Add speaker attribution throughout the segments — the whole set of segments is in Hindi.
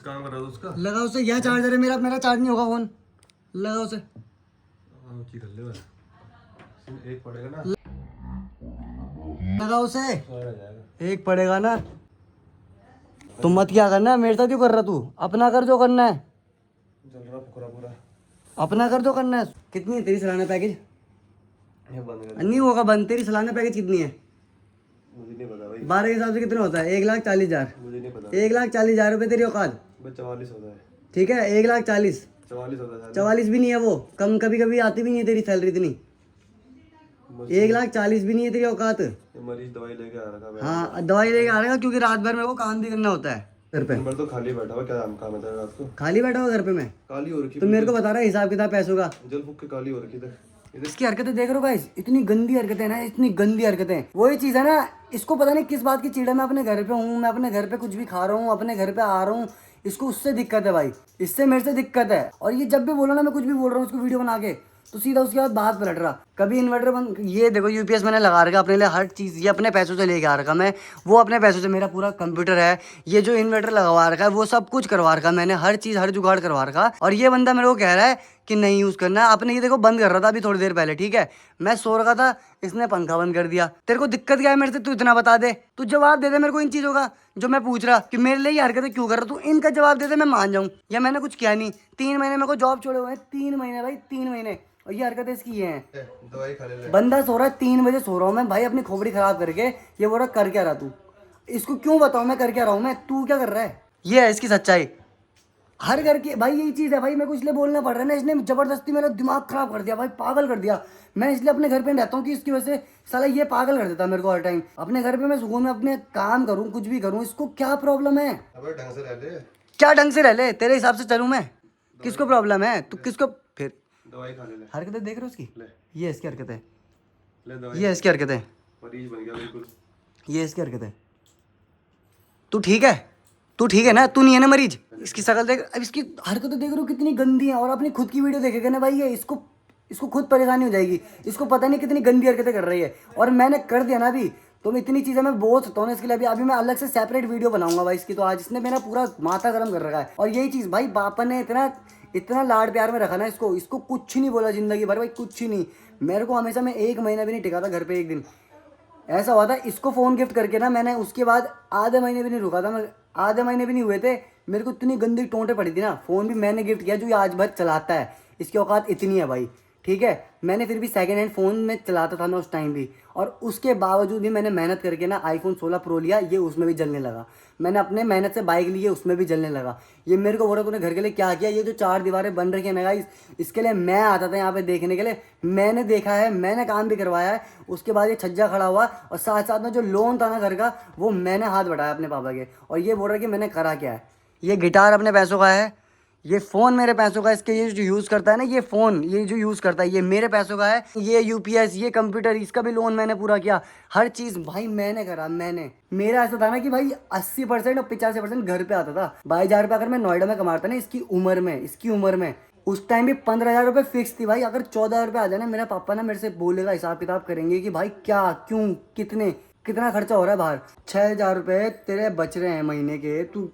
Speaker 1: काम कर रहा था उसका।
Speaker 2: लगा उसे, यह चार्जर है मेरा, मेरा चार्ज नहीं होगा फोन। लगा उसे।
Speaker 1: कर ले बस। एक पड़ेगा ना।
Speaker 2: लगा उसे।
Speaker 1: सारा जाएगा।
Speaker 2: एक पड़ेगा ना। तुम मत क्या करना है, मेरे साथ क्यों कर रहा तू? अपना कर जो करना है,
Speaker 1: चल रहा फुकरा पूरा।
Speaker 2: अपना कर जो करना है। कितनी है तेरी सालाना पैकेज?
Speaker 1: ये बंद कर।
Speaker 2: नहीं होगा बंद। तेरी सालाना पैकेज कितनी है?
Speaker 1: मुझे नहीं पता भाई।
Speaker 2: 12 के हिसाब से कितना होता है? 1,40,000।
Speaker 1: मुझे नहीं पता।
Speaker 2: 1,40,000 रुपये तेरी औकात?
Speaker 1: बस 44 होता है।
Speaker 2: ठीक है 1,40,000।
Speaker 1: 44 होता है।
Speaker 2: 44 भी नहीं है वो, कम कभी कभी आती भी नहीं है तेरी सैलरी इतनी। 1,40,000 भी नहीं है तेरी औकात।
Speaker 1: ये मरीज दवाई लेके आ रहा था।
Speaker 2: हाँ दवाई लेके आ रहेगा क्योंकि रात भर मेरे को काम भी करना होता है घर पे।
Speaker 1: नंबर तो खाली बैठा हुआ, क्या काम है तेरा रात को?
Speaker 2: खाली बैठा हुआ घर पे मैं?
Speaker 1: काली हो रखी।
Speaker 2: तो मेरे को बता रहा है हिसाब किताब पैसों का।
Speaker 1: जल फूक के काली हो रखी थी।
Speaker 2: इसकी हरकतें देख रहे हो गाइस, इतनी गंदी हरकतें ना, इतनी गंदी हरकतें। वही चीज है ना, इसको पता नहीं किस बात की चिड़ है। मैं अपने घर पे हूँ, मैं अपने घर पे कुछ भी खा रहा हूँ, अपने घर पे आ रहा हूँ, इसको उससे दिक्कत है भाई, इससे मेरे से दिक्कत है। और ये जब भी बोलो ना मैं कुछ भी बोल रहा हूँ उसको वीडियो बना के, तो सीधा उसके बाद बात पलट रहा। कभी इन्वर्टर बंद, ये देखो यूपीएस मैंने लगा रखा अपने लिए, हर चीज़ ये अपने पैसों से लेके आ रखा मैं, वो अपने पैसों से। मेरा पूरा कंप्यूटर है, ये जो इन्वर्टर लगवा रखा है वो सब कुछ करवा रखा मैंने, हर चीज़ हर जुगाड़ करवा रखा। और ये बंदा मेरे को कह रहा है कि नहीं यूज़ करना है। आपने ये देखो बंद कर रहा था अभी थोड़ी देर पहले, ठीक है, मैं सो रखा था, इसने पंखा बंद कर दिया। तेरे को दिक्कत क्या है मेरे से? तू इतना बता दे, तू जवाब दे दे मेरे को इन चीज़ों का जो मैं पूछ रहा कि मेरे लिए ये हरकतें क्यों कर रहा तू। इनका जवाब दे दे, मैं मान जाऊँ। या मैंने कुछ किया नहीं, 3 महीने मेरे को जॉब छोड़े हुए हैं, 3 महीने भाई, 3 महीने, और ये हरकतें इसकी ये हैं।
Speaker 1: दवाई खा ले।
Speaker 2: बंदा सो रहा है, 3 बजे सो रहा हूँ मैं भाई, अपनी खोपड़ी खराब करके। ये बोल रहा कर क्या रहा तू? इसको क्यों बताऊँ मैं कर क्या रहा हूँ मैं? तू क्या कर रहा है? ये है इसकी सच्चाई। हर घर की भाई यही चीज़ है भाई, मेरे को इसलिए बोलना पड़ रहा है ना, इसने जबरदस्ती मेरा दिमाग खराब कर दिया भाई, पागल कर दिया। मैं इसलिए अपने घर पे नहीं रहता हूँ कि इसकी वजह से साला ये पागल कर देता मेरे को हर टाइम। अपने घर पे मैं सुकून में अपने काम करूँ, कुछ भी करूँ, इसको क्या प्रॉब्लम है?
Speaker 1: अबे ढंग से रह ले।
Speaker 2: क्या ढंग से रह ले? तेरे हिसाब से चलूँ मैं? किसको प्रॉब्लम है? तू किसको फिर?
Speaker 1: दवाई खा ले।
Speaker 2: हरकतें देख रहे हो उसकी?
Speaker 1: ले
Speaker 2: ये इसकी हरकतें,
Speaker 1: ले दवाई।
Speaker 2: ये इसकी हरकतें,
Speaker 1: मरीज बन गया बिल्कुल।
Speaker 2: ये इसकी हरकतें। तू ठीक है? तू ठीक है ना? तू नहीं है ना मरीज? इसकी शक्ल देख, अब इसकी हरकतें देख रहे हो कितनी गंदी है। और अपनी खुद की वीडियो देखेगा ना भाई ये, इसको इसको खुद परेशानी हो जाएगी। इसको पता नहीं कितनी गंदी हरकतें कर रही है। और मैंने कर दिया ना अभी, तो मैं इतनी चीज़ें मैं बोल सकता हूँ ना इसके लिए। अभी मैं अलग से सेपरेट वीडियो बनाऊंगा भाई इसकी। तो आज इसने मेरा पूरा माथा गर्म कर रखा है। और यही चीज़ भाई पापा ने इतना इतना लाड प्यार में रखा ना इसको, इसको कुछ नहीं बोला जिंदगी भर भाई, कुछ ही नहीं। मेरे को हमेशा, मैं 1 महीना भी नहीं टिका था घर पे। एक दिन ऐसा हुआ था, इसको फ़ोन गिफ्ट करके ना मैंने, उसके बाद आधे महीने भी नहीं रुका था मैं, आधे महीने भी नहीं हुए थे, मेरे को इतनी गंदी टोंटे पड़ी थी ना। फ़ोन भी मैंने गिफ्ट किया जो ये आज भर चलाता है, इसकी औकात इतनी है भाई, ठीक है। मैंने फिर भी सेकेंड हैंड फ़ोन में चलाता था मैं उस टाइम भी, और उसके बावजूद भी मैंने मेहनत करके ना आईफोन 16 प्रो लिया, ये उसमें भी जलने लगा। मैंने अपने मेहनत से बाइक ली है, उसमें भी जलने लगा। ये मेरे को बोला तूने घर के लिए क्या किया? ये जो 4 दीवारें बन रखी है ना गाइस, इसके लिए मैं आता था यहाँ पे देखने के लिए, मैंने देखा है, मैंने काम भी करवाया है। उसके बाद ये छज्जा खड़ा हुआ, और साथ साथ में जो लोन था ना घर का, वो मैंने हाथ बढ़ाया अपने पापा के। और ये बोल रहा है कि मैंने करा क्या है। ये गिटार अपने पैसों का है, ये फ़ोन मेरे पैसों का है। इसके ये जो यूज़ करता है ना, ये फ़ोन ये जो यूज़ करता है ये मेरे पैसों का है। ये यूपीएस, ये कंप्यूटर, इसका भी लोन मैंने पूरा किया। हर चीज़ भाई मैंने करा, मैंने। मेरा ऐसा था ना कि भाई 80% और 85% घर पे आता था। 22,000 रुपये अगर मैं नोएडा में कमाता ना इसकी उम्र में, उस टाइम भी 15,000 रुपये फिक्स थी भाई। अगर 14,000 रुपये आ जाए ना, मेरा पापा ना मेरे से बोलेगा, हिसाब किताब करेंगे कि भाई क्या, क्यों, कितना खर्चा हो रहा है बाहर। 6,000 रुपये तेरे बच रहे हैं महीने के, तू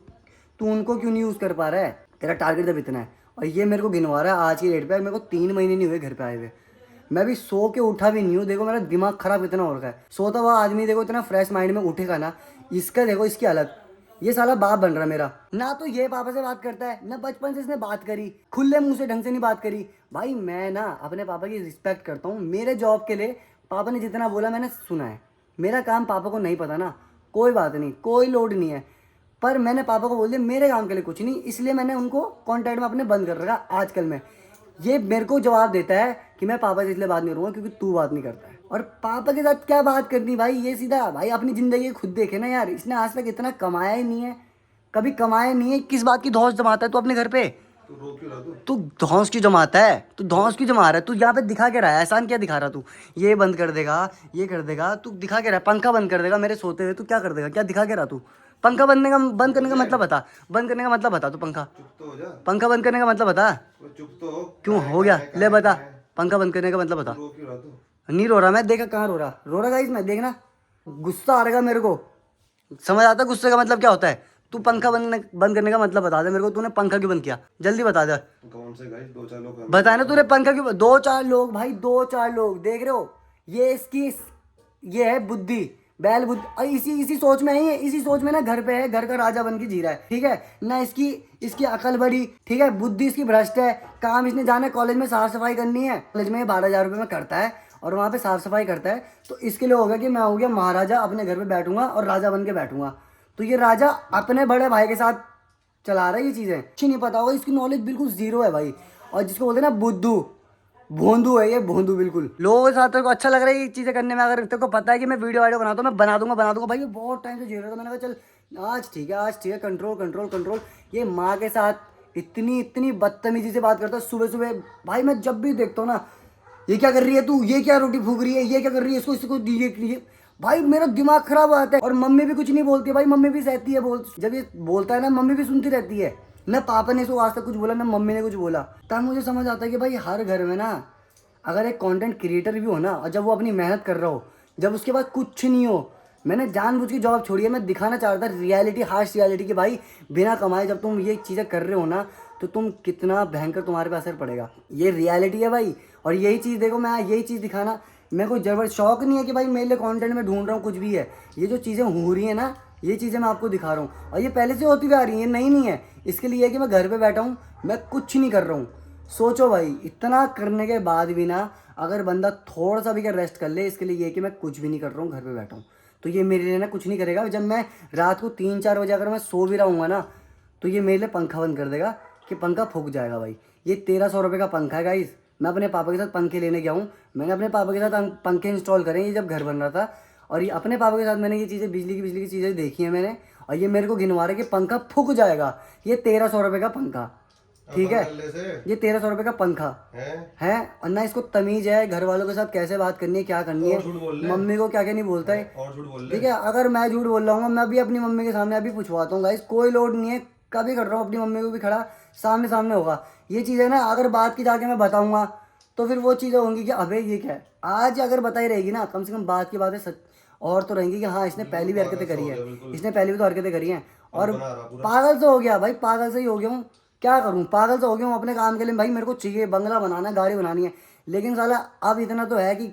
Speaker 2: उनको क्यों नहीं यूज़ कर पा रहा है? तेरा टारगेट जब इतना है। और ये मेरे को गिनवा रहा है आज की डेट पे। मेरे को 3 महीने नहीं हुए घर पे आए हुए, मैं भी सो के उठा भी नहीं हूँ। देखो मेरा दिमाग खराब इतना हो रखा है। सोता हुआ आदमी देखो इतना फ्रेश माइंड में उठेगा ना, इसका देखो इसकी हालत। ये साला बाप बन रहा मेरा ना, तो ये पापा से बात करता है ना, बचपन से इसने बात करी, खुले मुंह से ढंग से नहीं बात करी। भाई मैं ना अपने पापा की रिस्पेक्ट करता हूँ। मेरे जॉब के लिए पापा ने जितना बोला मैंने सुना है। मेरा काम पापा को नहीं पता ना, कोई बात नहीं, कोई लोड नहीं है, पर मैंने पापा को बोल दिया मेरे काम के लिए कुछ नहीं, इसलिए मैंने उनको कॉन्टैक्ट में अपने बंद कर रखा आजकल में। ये मेरे को जवाब देता है कि मैं पापा से इसलिए बात नहीं करूँगा क्योंकि तू बात नहीं करता है। और पापा के साथ क्या बात करनी भाई, ये सीधा भाई अपनी ज़िंदगी खुद देखे ना यार। इसने आज तक इतना कमाया ही नहीं है, कभी कमाया नहीं है। किस बात की धौंस जमाता है तू अपने घर पे?
Speaker 1: तू रो क्यों रहा तू?
Speaker 2: तू धौंस क्यों जमाता है? तू धौंस क्यों जमा रहा है? तू यहाँ पे दिखा के रहा है, एहसान क्या दिखा रहा तू? ये बंद कर देगा, ये कर देगा, तू दिखा के रहा है। पंखा बंद कर देगा मेरे सोते हुए, तू क्या कर देगा? क्या दिखा के रहा तू? पंखा बंद करने का मतलब बता, बंद करने का मतलब बता तू।
Speaker 1: चुप तो हो जा।
Speaker 2: पंखा बंद करने का मतलब बता।
Speaker 1: चुप तो हो।
Speaker 2: क्यों हो गया? ले बता, पंखा बंद करने का मतलब बता।
Speaker 1: रो क्यों रहा तू?
Speaker 2: नहीं रो रहा मैं, देखा कहाँ रो रहा गाइस मैं, देखना। गुस्सा आ रहेगा मेरे को, समझ आता गुस्से का मतलब क्या होता है? तू पंखा बंद करने का मतलब बता दे मेरे को, तूने पंखा क्यों बंद किया, जल्दी बता दे।
Speaker 1: कौन से गाइस, 2-4 लोग
Speaker 2: बता ना तूने पंखा क्यों, 2-4 लोग भाई, 2-4 लोग देख रहे हो, ये इसकी ये है बुद्धि, बैल बुद्धि, और इसी सोच में है, इसी सोच में ना घर पे है, घर का राजा बन के जी रहा है, ठीक है ना। इसकी अकल बड़ी, ठीक है, बुद्धि इसकी भ्रष्ट है। काम इसने जाना है कॉलेज में साफ सफाई करनी है, कॉलेज में 12,000 रुपये में करता है और वहाँ पे साफ सफाई करता है, तो इसके लिए होगा कि मैं हो गया महाराजा, अपने घर पे बैठूंगा और राजा बन के बैठूंगा। तो ये राजा अपने बड़े भाई के साथ चला रहा है ये चीज़ें, कुछ नहीं पता होगा, इसकी नॉलेज बिल्कुल जीरो है भाई। और जिसको बोलते हैं ना बुद्धू, भोंदू है ये, भोंदू बिल्कुल। लोगों के साथ तेरे को अच्छा लग रहा है ये चीज़ें करने में, अगर तेरे को पता है कि मैं वीडियो बनाता हूँ, मैं बना दूंगा भाई। ये बहुत टाइम से झेल रहा था, मैंने कहा चल आज ठीक है, कंट्रोल। ये माँ के साथ इतनी बदतमीजी से बात करता है सुबह सुबह भाई। मैं जब भी देखता हूँ ना, ये क्या कर रही है तू, ये क्या रोटी फूक रही है, ये क्या कर रही है, इसको ये भाई मेरा दिमाग खराब हो जाता है। और मम्मी भी कुछ नहीं बोलती है भाई, मम्मी भी सहती है, जब ये बोलता है ना मम्मी भी सुनती रहती है। न पापा ने इसको आज तक कुछ बोला, न मम्मी ने कुछ बोला। तब मुझे समझ आता है कि भाई हर घर में ना अगर एक कंटेंट क्रिएटर भी हो ना, और जब वो अपनी मेहनत कर रहा हो, जब उसके पास कुछ नहीं हो, मैंने जानबूझ के जॉब छोड़ी है, मैं दिखाना चाहता था रियलिटी, हार्श रियलिटी की भाई, बिना कमाए जब तुम ये चीज़ें कर रहे हो ना, तो तुम कितना भयंकर तुम्हारे पे असर पड़ेगा। ये रियलिटी है भाई। और यही चीज़ देखो, मैं यही चीज़ दिखाना, मेरे को जबरदस्त शौक नहीं है कि भाई मेरे लिए कंटेंट में ढूंढ रहा हूँ कुछ भी है। ये जो चीज़ें हो रही है ना, ये चीज़ें मैं आपको दिखा रहा हूँ, और ये पहले से होती हुई आ रही है, ये नहीं है। इसके लिए है कि मैं घर पे बैठा हूँ, मैं कुछ नहीं कर रहा हूँ। सोचो भाई, इतना करने के बाद भी ना अगर बंदा थोड़ा सा भी क्या रेस्ट कर ले, इसके लिए ये है कि मैं कुछ भी नहीं कर रहा हूँ, घर पे बैठा हूँ, तो ये मेरे लिए ना कुछ नहीं करेगा। जब मैं रात को 3-4 बजे अगर मैं सो भी रहूँगा ना, तो ये मेरे लिए पंखा बंद कर देगा कि पंखा फूक जाएगा भाई। ये 1300 रुपये का पंखा है गाइस। मैं अपने पापा के साथ पंखे लेने गया हूँ, मैंने अपने पापा के साथ पंखे इंस्टॉल करे, ये जब घर बन रहा था, और ये अपने पापा के साथ मैंने ये चीज़ें बिजली की चीज़ें देखी हैं मैंने, और ये मेरे को गिनवा रहा है कि पंखा फूक जाएगा। ये 1300 रुपये का पंखा, ठीक है, ये 1300 रुपये का पंखा है। और ना इसको तमीज है घर वालों के साथ कैसे बात करनी है, क्या करनी है, मम्मी को क्या क्या नहीं बोलता है, ठीक है। अगर मैं झूठ बोल रहा हूँ, मैं भी अपनी मम्मी के सामने अभी पूछवाता हूँ गाइस, कोई लोड नहीं है, कभी कर रहा हूँ, अपनी मम्मी को भी खड़ा सामने होगा। ये चीज़ है ना, अगर बात की जाके मैं बताऊँगा तो फिर वो चीज़ें होंगी कि अबे ये क्या है। आज अगर बताई रहेगी ना, कम से कम बात की बातें सच और तो रहेंगी कि हाँ इसने पहली भी हरकतें करी है, इसने पहली भी तो हरकतें करी हैं। और पागल से हो गया भाई, पागल से ही हो गया हूँ, क्या करूँ, पागल से हो गया हूँ अपने काम के लिए भाई। मेरे को चाहिए बंगला बनाना, गाड़ी बनानी है, लेकिन साला अब इतना तो है कि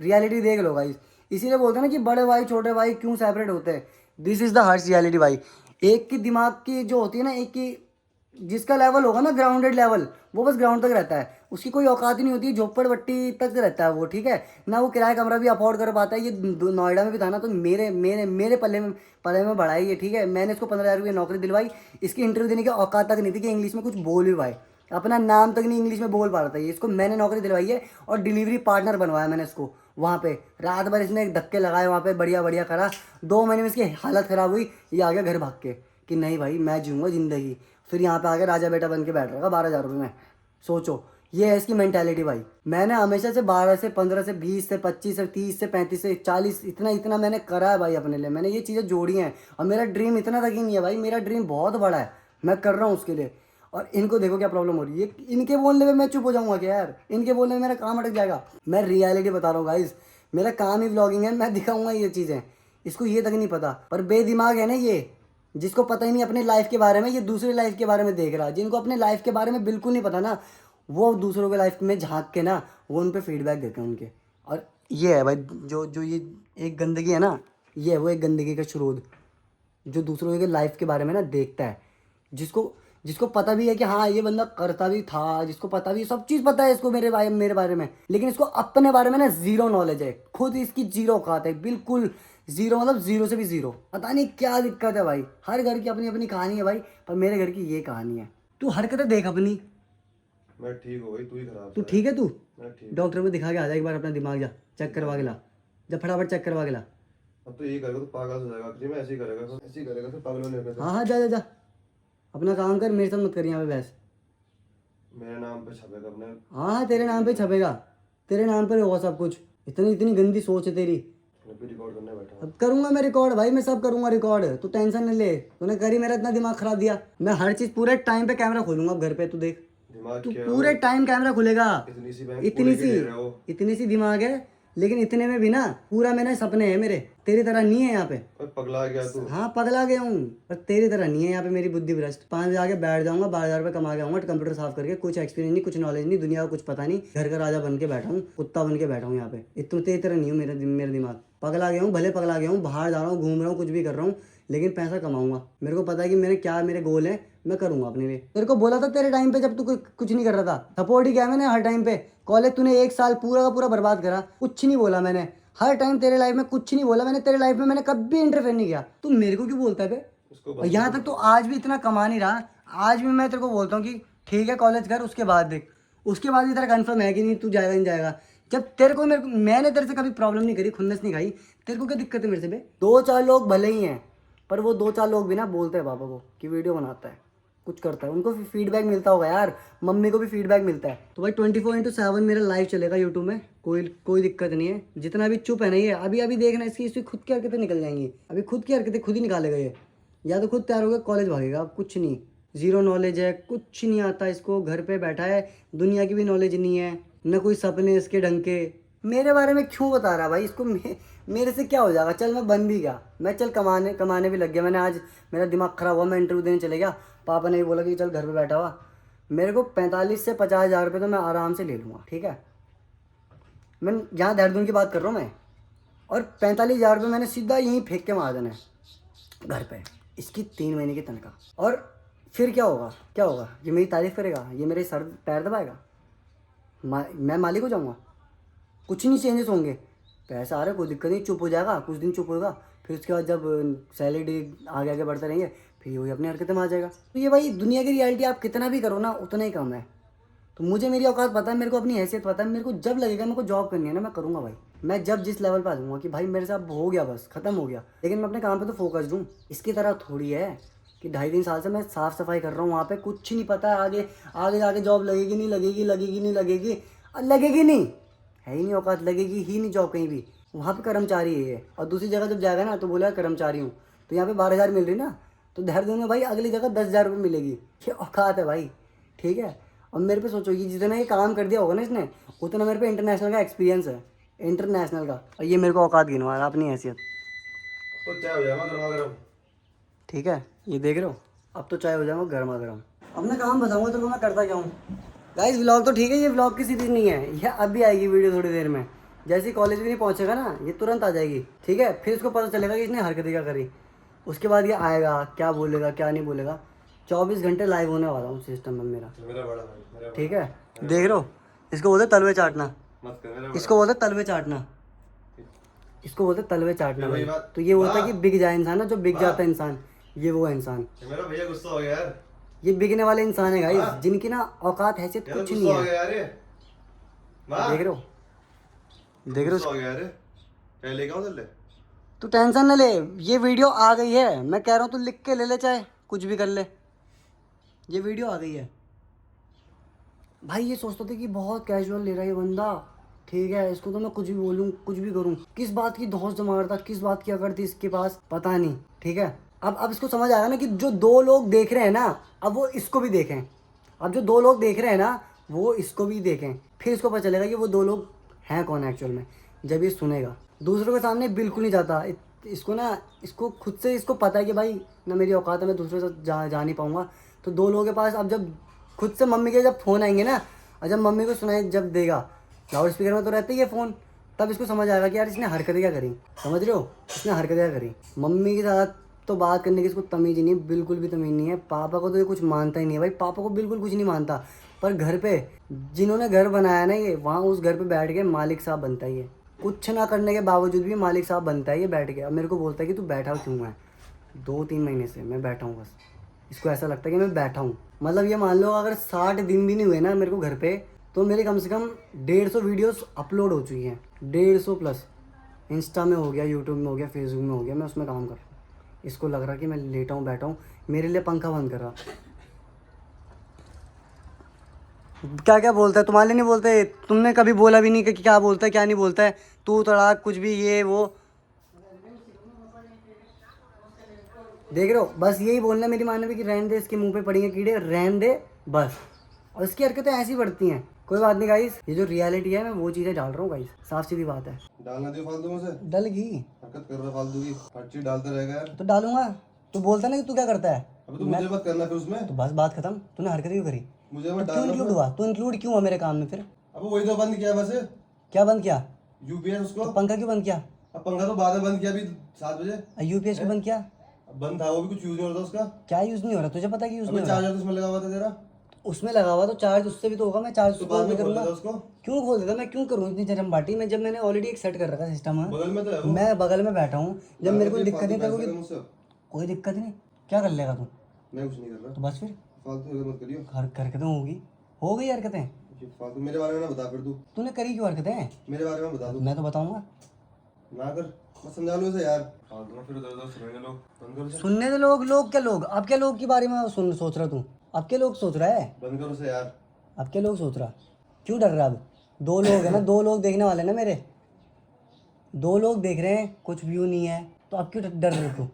Speaker 2: रियलिटी देख लो गाइस। इसीलिए बोलते हैं ना कि बड़े भाई छोटे भाई क्यों सेपरेट होते हैं। This is the harsh reality भाई। एक की दिमाग की जो होती है ना, एक की जिसका लेवल होगा ना ग्राउंडेड लेवल, वो बस ग्राउंड तक रहता है, उसकी कोई औकात ही नहीं होती है, झोपड़पट्टी तक रहता है वो, ठीक है ना। वो किराया कमरा भी अफोर्ड कर पाता है। ये नोएडा में भी था ना, तो मेरे पल्ले में बढ़ाई है, ठीक है। मैंने इसको 15,000 रुपये नौकरी दिलवाई, इसकी इंटरव्यू देने की औकात तक नहीं थी कि इंग्लिश में कुछ बोल भी पाए, अपना नाम तक नहीं इंग्लिश में बोल पा रहा था ये। इसको मैंने नौकरी दिलवाई है और डिलीवरी पार्टनर बनवाया मैंने इसको। वहाँ पे रात भर इसने धक्के लगाए, वहाँ पे बढ़िया करा। 2 महीने में इसकी हालत ख़राब हुई, ये आ गया घर भाग के कि नहीं भाई मैं जीऊँगा ज़िंदगी। फिर यहाँ पे आके राजा बेटा बन के बैठ रहा 12,000 रुपये में। सोचो, ये है इसकी मेंटालिटी भाई। मैंने हमेशा से 12 से 15 से 20 से 25 से 30 से 35 से 40 इतना मैंने करा है भाई अपने लिए। मैंने ये चीज़ें जोड़ी हैं, और मेरा ड्रीम इतना तक ही नहीं है भाई, मेरा ड्रीम बहुत बड़ा है, मैं कर रहा हूँ उसके लिए। और इनको देखो क्या प्रॉब्लम हो रही है, इनके बोलने में मैं चुप हो जाऊँगा क्या यार, इनके बोलने में मेरा काम अटक जाएगा। मैं रियलिटी बता रहा हूँ गाइस, मेरा काम ही व्लॉगिंग है, मैं दिखाऊंगा ये चीज़ें। इसको ये तक नहीं पता, पर बेदिमाग है ना ये, जिसको पता ही नहीं अपने लाइफ के बारे में, ये दूसरी लाइफ के बारे में देख रहा है। जिनको अपने लाइफ के बारे में बिल्कुल नहीं पता ना, वो दूसरों के लाइफ में झांक के ना वो उन पे फीडबैक देते हैं उनके। और ये है भाई जो ये एक गंदगी है ना, ये है वो एक गंदगी का स्रोत, जो दूसरों के लाइफ के बारे में ना देखता है, जिसको पता भी है कि हाँ ये बंदा करता भी था, जिसको पता भी सब चीज़ पता है इसको मेरे बारे में, लेकिन इसको अपने बारे में ना जीरो नॉलेज है, खुद इसकी जीरो औकात है, बिल्कुल जीरो, मतलब जीरो से भी जीरो। पता नहीं क्या दिक्कत है भाई। हर घर की अपनी अपनी कहानी है भाई, पर मेरे घर की ये कहानी है। तू हरकतें देख अपनी।
Speaker 1: मैं ठीक हो भाई, तू ही खराब।
Speaker 2: तू ठीक है, तू
Speaker 1: मैं ठीक।
Speaker 2: डॉक्टर को दिखा के आ जा एक बार, अपना दिमाग जा चेक करवा के ला, जब फटाफट चेक करवा के ला।
Speaker 1: अब तो यही करेगा तो पागल हो जाएगा, फिर मैं ऐसे ही करेगा फिर पागल होने लगा।
Speaker 2: हाँ जा अपना काम कर, मेरे साथ मत कर यहाँ पे बहस।
Speaker 1: मेरे नाम पे छपेगा अपने।
Speaker 2: हाँ तेरे नाम पे छपेगा, तेरे नाम पर होगा सब कुछ। इतनी गंदी सोच है तेरी।
Speaker 1: मैं भी रिकॉर्ड करने बैठा।
Speaker 2: अब करूंगा मैं रिकॉर्ड भाई, मैं सब करूंगा रिकॉर्ड, तू टेंशन नहीं ले। तूने करी मेरा इतना दिमाग खराब दिया। मैं हर चीज पूरे टाइम पे कैमरा खोलूंगा घर पे, तू देख,
Speaker 1: दिमाग
Speaker 2: तू
Speaker 1: क्या
Speaker 2: पूरे टाइम कैमरा खुलेगा।
Speaker 1: इतनी सी
Speaker 2: इतनी सी दिमाग है लेकिन इतने में भी ना पूरा मेरे सपने हैं मेरे, तेरी तरह नहीं है यहाँ पे।
Speaker 1: ओए पगला गया तू।
Speaker 2: हाँ पगला गया हूँ, पर तेरी तरह नहीं है यहाँ पे मेरी बुद्धि भ्रष्ट। 5 बजे आके बैठ जाऊंगा, 12,000 रुपये कमा के आऊंगा कंप्यूटर साफ करके, कुछ एक्सपीरियंस नहीं, कुछ नॉलेज नहीं, दुनिया का कुछ पता नहीं, घर का राजा बन के बैठा हूँ, कुत्ता बन के बैठा हूँ यहाँ पे। इतना तेरी तरह नहीं हूँ, मेरा दिमाग पगला गया हूँ, भले पगला गया हूँ, बाहर जा रहा हूँ, घूम रहा हूँ, कुछ भी कर रहा हूँ, लेकिन पैसा कमाऊंगा। मेरे को पता है कि मेरे गोल है, मैं करूंगा अपने लिए। तेरे को बोला था तेरे टाइम पे जब तू कुछ नहीं कर रहा था, सपोर्ट ही किया मैंने हर टाइम पे। कॉलेज तूने 1 साल पूरा का पूरा बर्बाद करा, कुछ नहीं बोला मैंने हर टाइम तेरे लाइफ में, कुछ नहीं बोला मैंने तेरे लाइफ में, मैंने कभी इंटरफेयर नहीं किया। तू मेरे को क्यों बोलता है बे?
Speaker 1: उसको
Speaker 2: और यहाँ तक तो आज भी इतना कमा नहीं रहा, आज भी मैं तेरे को बोलता हूँ कि ठीक है कॉलेज कर, उसके बाद देख। उसके बाद भी तेरा कंफर्म है कि नहीं तू जाएगा नहीं जाएगा? जब तेरे को मैंने तेरे से कभी प्रॉब्लम नहीं करी, खुन्नस नहीं खाई, तेरे को क्या दिक्कत है मेरे से बे? 2-4 लोग भले ही हैं, पर वो 2-4 लोग भी ना बोलते हैं पापा को कि वीडियो बनाता है, कुछ करता है, उनको फीडबैक मिलता होगा यार, मम्मी को भी फीडबैक मिलता है। तो भाई 24/7 मेरा लाइव चलेगा यूट्यूब में, कोई दिक्कत नहीं है। जितना भी चुप है ना ये, अभी देखना इसकी खुद की हरकतें निकल जाएंगी, अभी खुद की हरकतें खुद ही निकालेगा ये। या तो खुद तैयार होगा कॉलेज भागेगा, अब कुछ नहीं, जीरो नॉलेज है, कुछ नहीं आता इसको, घर पे बैठा है, दुनिया की भी नॉलेज नहीं है, न कोई सपने इसके ढंग के। मेरे बारे में क्यों बता रहा भाई इसको? मेरे से क्या हो जाएगा? चल मैं बन भी गया, मैं चल कमाने भी लग गया। मैंने आज मेरा दिमाग खराब हुआ, मैं इंटरव्यू देने चले गया, पापा ने भी बोला कि चल घर पे बैठा हुआ। मेरे को 45 से 50 हज़ार रुपये तो मैं आराम से ले लूँगा, ठीक है? मैं यहाँ देहरादून की बात कर रहा हूँ मैं, और 45 हज़ार रुपये मैंने सीधा यहीं फेंक के मार देना है घर पे, इसकी 3 महीने की तनख्वाह। और फिर क्या होगा? ये मेरी तारीफ़ करेगा, ये मेरे सर पैर दबाएगा, मैं मालिक हो जाऊँगा? कुछ नहीं चेंजेस होंगे। पैसा आ रहा है, कोई दिक्कत नहीं, चुप हो जाएगा, कुछ दिन चुप होगा, फिर उसके बाद जब सैलरी आगे बढ़ते रहेंगे, फिर वही अपनी हरकतें में आ जाएगा। तो ये भाई दुनिया की रियलिटी, आप कितना भी करो ना उतना ही कम है। तो मुझे मेरी औकात पता है, मेरे को अपनी हैसियत पता है, मेरे को जब लगेगा मेरे को जॉब करनी है ना, मैं करूँगा भाई। मैं जब जिस लेवल पर आ जाऊँगा कि भाई मेरे से अब हो गया, बस खत्म हो गया, लेकिन मैं अपने काम पे तो फोकस दूँ। इसकी तरह थोड़ी है कि 2.5-3 साल से मैं साफ़ सफाई कर रहा हूँ, वहाँ पे कुछ नहीं पता है आगे जाके जॉब लगेगी नहीं लगेगी नहीं, है ही नहीं औकात, लगेगी ही नहीं जॉब कहीं भी। वहाँ पे कर्मचारी है ये, और दूसरी जगह जब जाएगा ना तो बोला कर्मचारी हूँ, तो यहाँ पे 12,000 मिल रही ना, तो देहरादून में भाई अगली जगह 10,000 रुपये मिलेगी। ये औकात है भाई, ठीक है? और मेरे पे सोचो कि जितना ये काम कर दिया होगा ना इसने, उतना मेरे पे इंटरनेशनल का एक्सपीरियंस है, इंटरनेशनल का। और ये मेरे को औकात गिनवा रहा अपनी हैसियत,
Speaker 1: तो क्या हो जाएगा गर्मा गर्म?
Speaker 2: ठीक है? ये देख रहे हो, अब तो चाय हो जाऊँगा गर्मा गर्म। अपना काम बताऊँगा तो मैं करता क्या हूँ। गाइस व्लॉग तो ठीक है, ये व्लॉग की सीरीज नहीं है, ये अभी आएगी वीडियो थोड़ी देर में। जैसे ही कॉलेज भी नहीं पहुंचेगा ना, ये तुरंत आ जाएगी, ठीक है? फिर इसको पता चलेगा कि इसने हरकतें क्या करी, उसके बाद ये आएगा, क्या बोलेगा क्या नहीं बोलेगा। 24 घंटे लाइव होने वाला हूँ सिस्टम में मेरा,
Speaker 1: मेरा बड़ा भाई, मेरा बड़ा।
Speaker 2: ठीक है? देख रहे हो, इसको बोलते तलवे चाटना,
Speaker 1: मत कर, मेरा
Speaker 2: इसको बोलते तलवे चाटना, इसको बोलते तलवे चाटना भाई। तो ये होता है कि बिक जाए इंसान ना, जो बिक जाता है इंसान, ये वो है इंसान।
Speaker 1: मेरा भैया गुस्सा हो गया यार,
Speaker 2: ये बिकने वाले इंसान है गाइस, जिनकी ना औकात हैसियत
Speaker 1: ये तो
Speaker 2: कुछ
Speaker 1: गुस्सा
Speaker 2: नहीं
Speaker 1: हो
Speaker 2: है।
Speaker 1: गया यार ये। माँ,
Speaker 2: देख रहे हो
Speaker 1: गुस्सा हो गया यार, क्या लेके आऊं तेरे?
Speaker 2: तू टेंशन न ले, ये वीडियो आ गई है, मैं कह रहा हूँ तू लिख के ले ले, चाहे कुछ भी कर ले, ये वीडियो आ गई है। भाई ये सोचते थे कि बहुत कैजुअल ले रहा है ये बंदा, ठीक है, इसको तो मैं कुछ भी बोलूँ कुछ भी करूँ, किस बात की धौंस मारता, किस बात की अकड़ थी इसके पास पता नहीं, ठीक है? अब इसको समझ आएगा ना कि जो 2 लोग देख रहे हैं ना, अब वो इसको भी देखें। अब जो 2 लोग देख रहे हैं ना, वो इसको भी देखें, फिर इसको पता चलेगा कि वो 2 लोग हैं कौन एक्चुअल में, जब ये सुनेगा। दूसरों के सामने बिल्कुल नहीं जाता, इसको ना, इसको खुद से इसको पता है कि भाई ना मेरी औकात है, मैं दूसरों के साथ जा नहीं पाऊँगा। तो 2 लोगों के पास अब जब खुद से मम्मी के जब फ़ोन आएंगे ना, और जब मम्मी को सुनाई जब देगा, लाउड स्पीकर में तो रहते ही है फ़ोन, तब इसको समझ आएगा कि यार इसने हरकतें क्या करी, समझ रहे हो? इसने हरकतें क्या करी। मम्मी के साथ तो बात करने की इसको तमीज़ ही नहीं, बिल्कुल भी तमीज़ नहीं है। पापा को तो ये कुछ मानता ही नहीं है भाई, पापा को बिल्कुल कुछ नहीं मानता। पर घर पे जिन्होंने घर बनाया ना ये, वहाँ उस घर पे बैठ के मालिक साहब बनता है ये, कुछ ना करने के बावजूद भी मालिक साहब बनता है ये बैठ के। अब मेरे को बोलता है कि तू बैठा क्यों है? 2-3 महीने से मैं बैठा हूँ बस, इसको ऐसा लगता है कि मैं बैठा हूँ। मतलब ये मान लो अगर 60 दिन भी नहीं हुए ना मेरे को घर पे, तो मेरे कम से कम 150 वीडियोस अपलोड हो चुकी हैं, 150 प्लस। इंस्टा में हो गया, यूट्यूब में हो गया, फेसबुक में हो गया, मैं उसमें काम कर रहा हूँ। इसको लग रहा कि मैं लेटा हूँ बैठा हूँ, मेरे लिए पंखा बंद कर रहा। क्या क्या बोलता है तुम्हारे लिए? नहीं बोलते, तुमने कभी बोला भी नहीं कि क्या बोलता है क्या नहीं बोलता है, तू तड़ाक कुछ भी ये वो। देख रहे हो, बस यही बोलना मेरी मानना भी कि रहने दे, इसके मुंह पे पड़ेंगे कीड़े, रहने दे बस। और इसकी हरकतें ऐसी बढ़ती हैं, कोई बात नहीं गाइस, ये जो रियलिटी है मैं वो चीजें डाल रहा हूँ गाइस, साफ सीधी बात है।
Speaker 1: डालना दियो फालतू में से,
Speaker 2: डल गई
Speaker 1: हरकत कर रहा है फालतू की, हर चीज डालते रहेगा यार।
Speaker 2: तो डालूंगा। तू बोलता ना कि तू क्या करता है,
Speaker 1: अब तू मुझे मत करना फिर उसमें,
Speaker 2: तो बस बात खत्म। तूने हरकत क्यों करी,
Speaker 1: मुझे मत
Speaker 2: क्यों
Speaker 1: डालना।
Speaker 2: इंक्लूड हुआ, तू इंक्लूड क्यों हुआ मेरे काम में फिर?
Speaker 1: अब वही तो बंद किया वैसे,
Speaker 2: क्या बंद किया?
Speaker 1: यूपीएस उसको।
Speaker 2: तो पंखा क्यों बंद किया?
Speaker 1: अब पंखा तो बाद में बंद किया, अभी 7 बजे।
Speaker 2: यूपीएस क्यों बंद किया?
Speaker 1: अब बंद था वो भी, कुछ यूज नहीं हो रहा था उसका।
Speaker 2: क्या यूज नहीं हो रहा, तुझे पता है कि यूज नहीं
Speaker 1: अभी
Speaker 2: हो रहा?
Speaker 1: चार्जर तो उसमें लगा हुआ था तेरा,
Speaker 2: उसमें लगा हुआ तो चार्ज उससे भी तो होगा, मैं चार्ज
Speaker 1: तो
Speaker 2: उसको
Speaker 1: बाद
Speaker 2: भी
Speaker 1: में खोल
Speaker 2: करूंगा।
Speaker 1: देता उसको।
Speaker 2: क्यों खोल देता, मैं क्यों करूँ इतनी जरम बाटी में, जब मैंने ऑलरेडी एक सेट कर रखा सिस्टम है।
Speaker 1: बगल में तो है वो।
Speaker 2: मैं बगल में बैठा हूँ, जब मेरे को दिक्कत नहीं तेरे को
Speaker 1: फालतू मुझसे।
Speaker 2: कोई दिक्कत नहीं, क्या कर लेगा तू?
Speaker 1: मैं कुछ नहीं कर रहा,
Speaker 2: तो बस फिर
Speaker 1: फालतू हरकत मत करियो।
Speaker 2: हरकतें होगी, हो गई हरकतें।
Speaker 1: ये फालतू मेरे बारे में ना बता, फिर तू
Speaker 2: तूने करी क्यों हरकतें?
Speaker 1: मेरे बारे में बता दू,
Speaker 2: मैं तो बताऊंगा।
Speaker 1: ना कर, मैं समझा लूँ इसे यार। फालतू में फिर उधर उधर सुनेंगे लोग, बंद कर उसे।
Speaker 2: सुनने दे लोग, लोग क्या लोग, अब क्या लोग के बारे में सुन सोच रहा तू? अब क्या लोग सोच रहा है,
Speaker 1: बंद कर उसे यार।
Speaker 2: अब क्या लोग सोच रहा, क्यों डर रहा? अब 2 लोग है ना, 2 लोग देखने वाले ना मेरे, 2 लोग देख रहे हैं, कुछ व्यू नहीं है, तो अब क्यों डर रहे हो तू?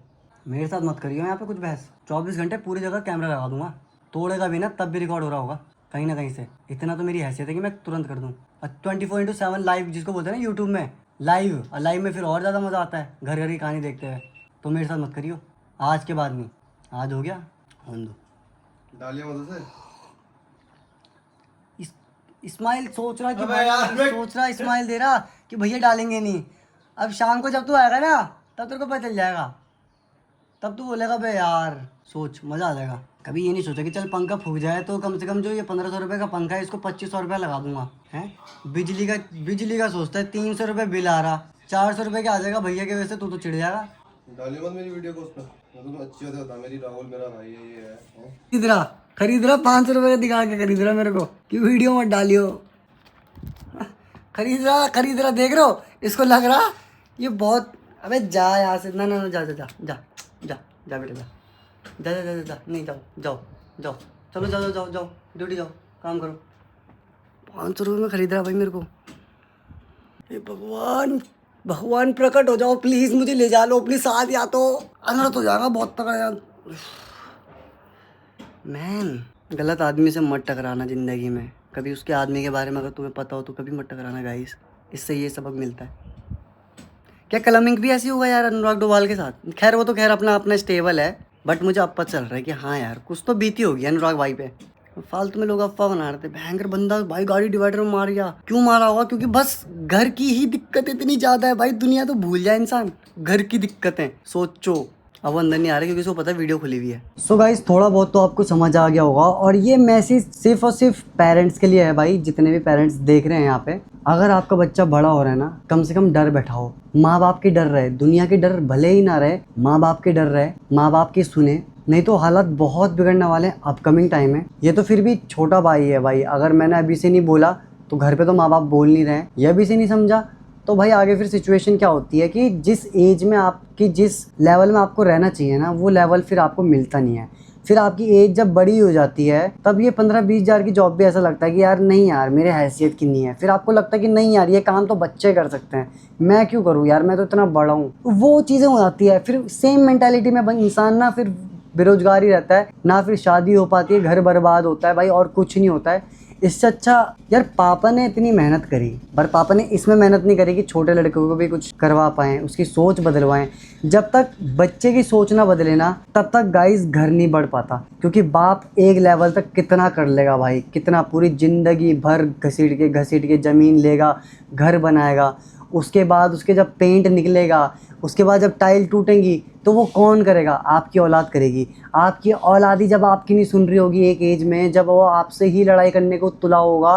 Speaker 2: मेरे साथ मत करियो यहाँ पे कुछ बहस। 24 घंटे पूरी जगह कैमरा लगा दूंगा, तोड़ेगा भी ना तब भी रिकॉर्ड हो रहा होगा कहीं ना कहीं से। इतना तो मेरी हैसियत है कि मैं तुरंत कर दूँ। और 24/7 लाइव जिसको बोलते हैं ना यूट्यूब में, लाइव, और लाइव में फिर और ज़्यादा मज़ा आता है घर घर की कहानी देखते हुए। तो मेरे साथ मत करियो, आज के बाद नहीं, आज हो गया होने दो।
Speaker 1: डालिए मत उसे।
Speaker 2: इस्माइल सोच रहा कि
Speaker 1: अबे यार,
Speaker 2: भाई, सोच रहा इस्माइल दे रहा कि भैया डालेंगे नहीं। अब शाम को जब तू आएगा ना तब तेरे को पता चल जाएगा, तब तू बोलेगा बे यार सोच मज़ा आ जाएगा। कभी ये नहीं सोचा कि चल पंखा फूक जाए तो कम से कम जो ये 1500 रुपये का पंखा है इसको 2500 रुपया लगा दूंगा। हैं बिजली का सोचता है 300 रुपये बिल आ रहा, 400 रुपये का आ जाएगा भैया के वजह से, तू तो चिढ़ जाएगा।
Speaker 1: डालिए मत मेरी वीडियो को उस पर, मैं तो अच्छी बात बता, मेरी राहुल मेरा भाई है, ये है, हैं?
Speaker 2: खरीद रहा 500 रुपये का दिखा के खरीद रहा मेरे को कि वीडियो मत डालियो। खरीद रहा देख रहे हो, इसको लग रहा ये बहुत। अबे जा यहाँ से, ना ना ना, जा जा जा जा जा जा बेटा, जा जा जा जा जा, नहीं जाओ जाओ जाओ, चलो जाओ जाओ जाओ, ड्यूटी जाओ, काम करो। 500 रुपये में खरीद रहा भाई मेरे को। हे भगवान, भगवान प्रकट हो जाओ प्लीज़, मुझे ले जा लो अपने साथ, या तो अनर्थ हो जाएगा बहुत तगड़ा यार। मैन, गलत आदमी से मत टकराना ज़िंदगी में कभी, उसके आदमी के बारे में अगर तुम्हें पता हो तो कभी मत टकराना गाइस, इससे ये सबक मिलता है। क्या कलमिंग भी ऐसी होगा यार अनुराग डोभाल के साथ? खैर वो तो खैर अपना अपना स्टेबल है, बट मुझे अब पता चल रहा है कि हाँ यार कुछ तो बीती होगी अनुराग भाई पे। फालतू में लोग अफवाह बना रहे थे, भयंकर बंदा भाई गाड़ी डिवाइडर में मार गया। क्यों मारा होगा? क्योंकि बस घर की ही दिक्कत इतनी ज़्यादा है भाई, दुनिया तो भूल जाए इंसान, घर की दिक्कतें सोचो। अब वो अंदर नहीं आ रहा क्योंकि उसको पता है वीडियो खुली हुई है। सो गाइस थोड़ा बहुत तो आपको समझ आ गया होगा, और ये मैसेज सिर्फ और सिर्फ पेरेंट्स के लिए है भाई, जितने भी पेरेंट्स देख रहे हैं यहाँ पे। अगर आपका बच्चा बड़ा हो रहा है ना, कम से कम डर बैठाओ, माँ बाप की डर रहे, दुनिया की डर भले ही ना रहे, माँ बाप की डर रहे, माँ बाप की सुने, नहीं तो हालात बहुत बिगड़ने वाले हैं अपकमिंग टाइम में। ये तो फिर भी छोटा भाई है भाई, अगर मैंने अभी से नहीं बोला तो घर पे तो माँ बाप बोल नहीं रहे हैं, ये अभी से नहीं समझा तो भाई आगे फिर सिचुएशन क्या होती है कि जिस एज में आपकी, जिस लेवल में आपको रहना चाहिए ना, वो लेवल फिर आपको मिलता नहीं है। फिर आपकी एज जब बड़ी हो जाती है तब ये 15-20 हज़ार की जॉब भी ऐसा लगता है कि यार नहीं यार मेरे हैसियत की नहीं है। फिर आपको लगता है कि नहीं यार ये काम तो बच्चे कर सकते हैं, मैं क्यों करूँ यार, मैं तो इतना बड़ा हूँ। वो चीज़ें हो जाती है, फिर सेम मेंटालिटी में इंसान ना फिर बेरोजगार ही रहता है ना, फिर शादी हो पाती है, घर बर्बाद होता है भाई, और कुछ नहीं होता है। इससे अच्छा यार पापा ने इतनी मेहनत करी, पर पापा ने इसमें मेहनत नहीं करी कि छोटे लड़कों को भी कुछ करवा पाएँ, उसकी सोच बदलवाएं। जब तक बच्चे की सोच ना बदले ना तब तक गाइस घर नहीं बढ़ पाता, क्योंकि बाप एक लेवल तक कितना कर लेगा भाई, कितना पूरी ज़िंदगी भर घसीट के ज़मीन लेगा, घर बनाएगा, उसके बाद उसके जब पेंट निकलेगा, उसके बाद जब टाइल टूटेंगी तो वो कौन करेगा? आपकी औलाद करेगी। आपकी औलाद ही जब आपकी नहीं सुन रही होगी एक एज में, जब वो आपसे ही लड़ाई करने को तुला होगा,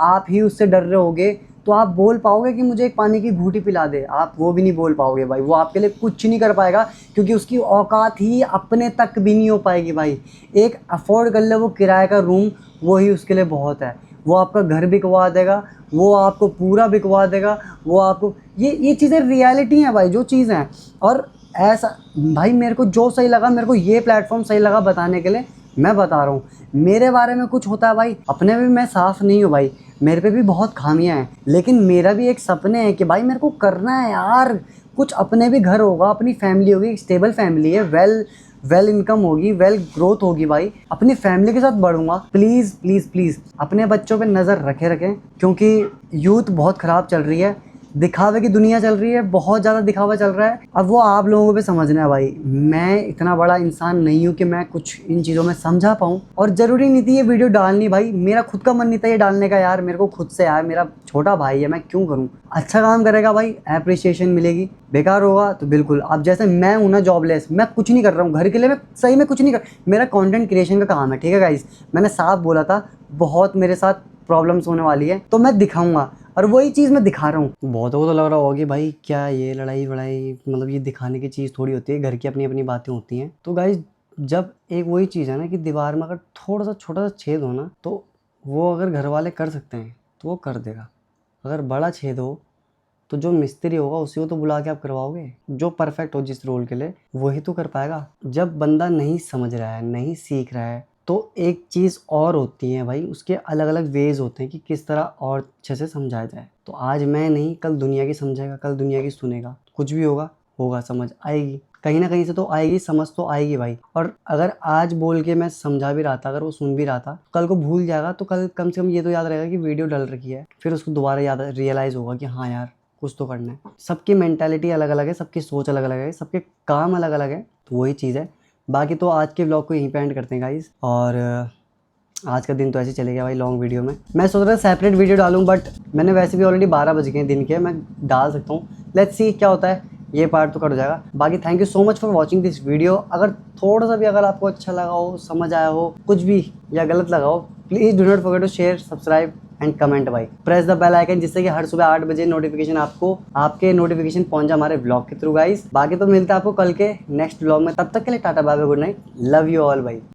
Speaker 2: आप ही उससे डर रहे होगे, तो आप बोल पाओगे कि मुझे एक पानी की घूंटी पिला दे? आप वो भी नहीं बोल पाओगे भाई, वो आपके लिए कुछ नहीं कर पाएगा, क्योंकि उसकी औकात ही अपने तक भी नहीं हो पाएगी भाई। एक अफोर्ड कर ले वो किराए का रूम, वो ही उसके लिए बहुत है। वो आपका घर बिकवा देगा, वो आपको पूरा बिकवा देगा, वो आपको ये चीज़ें रियलिटी हैं भाई, जो चीज़ें हैं। और ऐसा भाई मेरे को जो सही लगा, मेरे को ये प्लेटफॉर्म सही लगा बताने के लिए, मैं बता रहा हूँ। मेरे बारे में कुछ होता है भाई, अपने भी मैं साफ़ नहीं हूँ भाई, मेरे पे भी बहुत खामियां हैं, लेकिन मेरा भी एक सपने है कि भाई मेरे को करना है यार कुछ, अपने भी घर होगा, अपनी फैमिली होगी, स्टेबल फैमिली है, वेल इनकम होगी, वेल ग्रोथ होगी भाई, अपनी फैमिली के साथ बढ़ूंगा। प्लीज़ प्लीज़ प्लीज़ अपने बच्चों पे नज़र रखें, क्योंकि यूथ बहुत ख़राब चल रही है, दिखावे की दुनिया चल रही है, बहुत ज़्यादा दिखावा चल रहा है। अब वो आप लोगों पे समझना है भाई। मैं इतना बड़ा इंसान नहीं हूँ कि मैं कुछ इन चीज़ों में समझा पाऊँ, और ज़रूरी नहीं थी ये वीडियो डालनी भाई, मेरा खुद का मन नहीं था ये डालने का यार, मेरे को खुद से यार, मेरा छोटा भाई है, मैं क्यों करूँ। अच्छा काम करेगा भाई, एप्रिसिएशन मिलेगी, बेकार होगा तो बिल्कुल। अब जैसे मैं हूँ ना जॉबलेस, मैं कुछ नहीं कर रहा हूँ घर के लिए, मैं सही में कुछ नहीं कर, मेरा कंटेंट क्रिएशन का काम है, ठीक है गाइस। मैंने साफ बोला था, बहुत मेरे साथ प्रॉब्लम्स होने वाली है तो मैं दिखाऊंगा, और वही चीज़ मैं दिखा रहा हूँ। बहुतों को तो लग रहा होगा कि भाई क्या ये लड़ाई वड़ाई, मतलब ये दिखाने की चीज़ थोड़ी होती है, घर की अपनी अपनी बातें होती हैं। तो गाइस जब एक वही चीज़ है ना कि दीवार में अगर थोड़ा सा छोटा सा छेद हो ना, तो वो अगर घर वाले कर सकते हैं तो वो कर देगा। अगर बड़ा छेद हो तो जो मिस्त्री होगा उसी को तो बुला के आप करवाओगे, जो परफेक्ट हो जिस रोल के लिए वही तो कर पाएगा। जब बंदा नहीं समझ रहा है, नहीं सीख रहा है, तो एक चीज़ और होती है भाई, उसके अलग अलग वेज होते हैं कि किस तरह और अच्छे से समझाया जाए। तो आज मैं नहीं, कल दुनिया की समझेगा, कल दुनिया की सुनेगा, कुछ भी होगा समझ आएगी, कहीं ना कहीं से तो आएगी, समझ तो आएगी भाई। और अगर आज बोल के मैं समझा भी रहा था, अगर वो सुन भी रहा था, कल को भूल जाएगा, तो कल कम से कम ये तो याद रहेगा कि वीडियो डल रखी है, फिर उसको दोबारा याद रियलाइज़ होगा कि हाँ यार कुछ तो करना है। सबकी मेंटालिटी अलग अलग है, सबकी सोच अलग अलग है, सबके काम अलग अलग है, तो वही चीज़ है। बाकी तो आज के व्लॉग को यहीं पे एंड करते हैं गाइस, और आज का दिन तो ऐसे चले गया भाई लॉन्ग वीडियो में। मैं सोच रहा था सेपरेट वीडियो डालूं, बट मैंने वैसे भी ऑलरेडी 12 बज गए दिन के, मैं डाल सकता हूँ, लेट्स सी क्या होता है, ये पार्ट तो कट हो जाएगा। बाकी thank you so much for watching this video. अगर थोड़ा सा भी अगर आपको अच्छा लगा हो, समझ आया हो, कुछ भी या गलत लगा हो, please do not forget to share, subscribe and comment भाई। प्रेस द बेल आइकन, जिससे कि हर सुबह 8 बजे नोटिफिकेशन आपको, आपके नोटिफिकेशन पहुंच जाए हमारे ब्लॉग के थ्रू गाइस। बाकी तो मिलता है आपको कल के नेक्स्ट ब्लॉग में, तब तक के लिए tata bye bye, good night, love you all भाई।